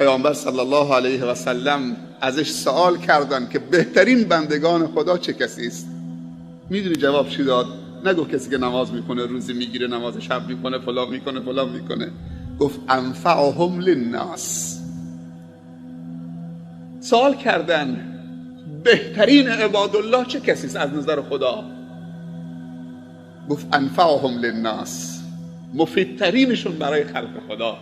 پیامبر صلی الله علیه و سلم ازش سوال کردن که بهترین بندگان خدا چه کسی است؟ میدونی جواب چی داد؟ نگفت کسی که نماز میکنه، روزی میگیره، نماز شب میکنه، فلان میکنه فلان میکنه. گفت انفعهم للناس. سوال کردن بهترین عبادالله چه کسی است از نظر خدا؟ گفت انفعهم للناس، مفیدترینشون برای خلق خدا.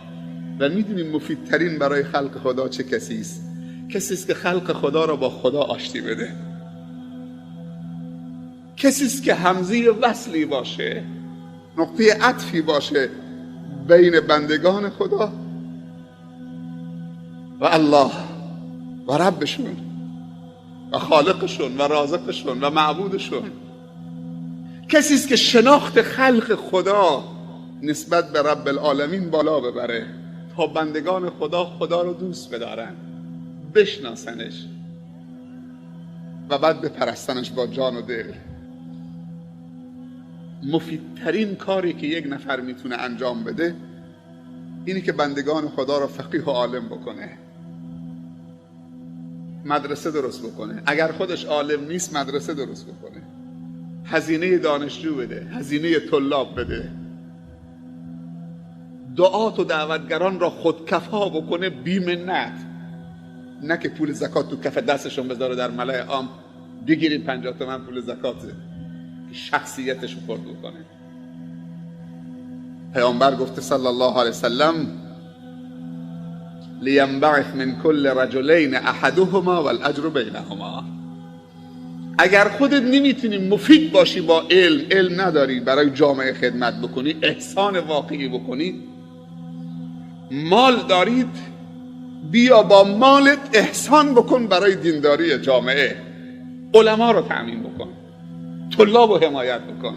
و میدونیم مفیدترین برای خلق خدا چه کسی است؟ کسی است که خلق خدا را با خدا آشتی بده، کسی است که همزه وصلی باشه، نقطه عطفی باشه بین بندگان خدا و الله و ربشون و خالقشون و رازقشون و معبودشون. کسی است که شناخت خلق خدا نسبت به رب العالمین بالا ببره تا بندگان خدا رو دوست بدارن، بشناسنش و بعد بپرستنش با جان و دل. مفیدترین کاری که یک نفر میتونه انجام بده اینی که بندگان خدا رو فقیه و عالم بکنه، مدرسه درست بکنه، اگر خودش عالم نیست مدرسه درست بکنه، هزینه دانشجو بده، هزینه طلاب بده، دعات و دعوتگران را خودکفا بکنه بی منت، نه که پول زکات تو کف دستشون بذاره در ملأ عام بگیرید 50 تومن پول زکاته، که شخصیتش رو خرد بکنه. پیامبر گفته صلی الله علیه وسلم لینبعث من کل رجلین احدهما والاجر بینهما. اگر خودت نمیتونی مفید باشی با علم نداری برای جامعه خدمت بکنی، احسان واقعی بکنی، مال دارید بیا با مالت احسان بکن برای دینداری جامعه، علما رو تأمین بکن، طلاب رو حمایت بکن،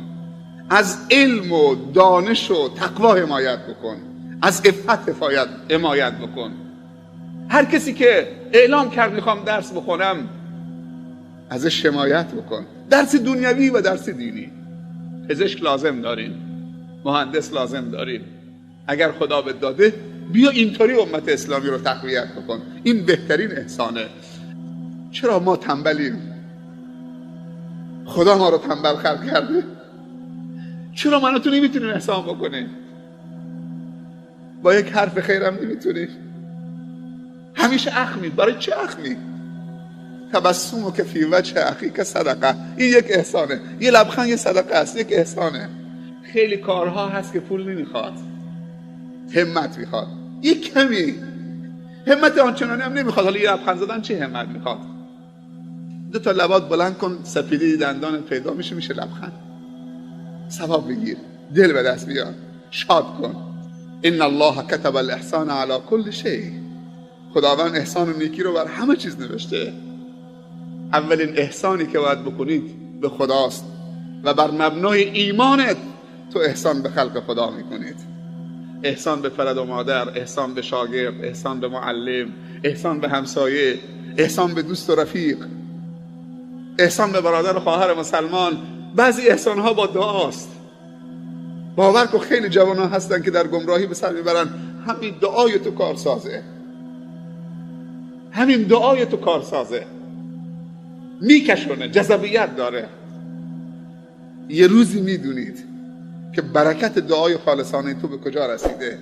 از علم و دانش و تقوا حمایت بکن، از عفت حمایت بکن. هر کسی که اعلام کرد میخوام درس بخونم ازش حمایت بکن، درس دنیوی و درس دینی. پزشک لازم دارین، مهندس لازم دارین، اگر خدا بهت داده بیا اینطوری امت اسلامی رو تقویت بکن. این بهترین احسانه. چرا ما تنبلیم؟ خدا ما رو تنبل خلق کرده؟ چرا من و تو نمیتونیم احسان بکنیم؟ با یک حرف خیرم نمیتونیم؟ همیشه اخمید. برای چه اخمی؟ تبسم که فی وجه اخیک صدقه. این یک احسانه، یه لبخند یه صدقه است، یک احسانه. خیلی کارها هست که پول نمیخواد، همت میخواد، یک کمی همت آنچنانی هم نمیخواد. حالا یه لبخند زدن چه همت میخواد؟ 2 تا لبات بلند کن، سپیده دندان پیدا میشه لبخند. ثواب بگیر، دل به دست بیار، شاد کن. ان الله كتب الاحسان على كل شيء. خداوند احسان و نیکی رو بر همه چیز نوشته. اولین احسانی که باید بکنید به خداست و بر مبنای ایمانت تو احسان به خلق خدا میکنید. احسان به پدر و مادر، احسان به شاگرد، احسان به معلم، احسان به همسایه، احسان به دوست و رفیق، احسان به برادر و خواهر مسلمان. بعضی احسانها با دعاست. باور کن خیلی جوانان هستن که در گمراهی به سر میبرن، همین دعای تو کارسازه، همین دعای تو کارسازه، میکشونه، جذابیت داره. یه روزی میدونید که برکت دعای خالصانه تو به کجا رسیده.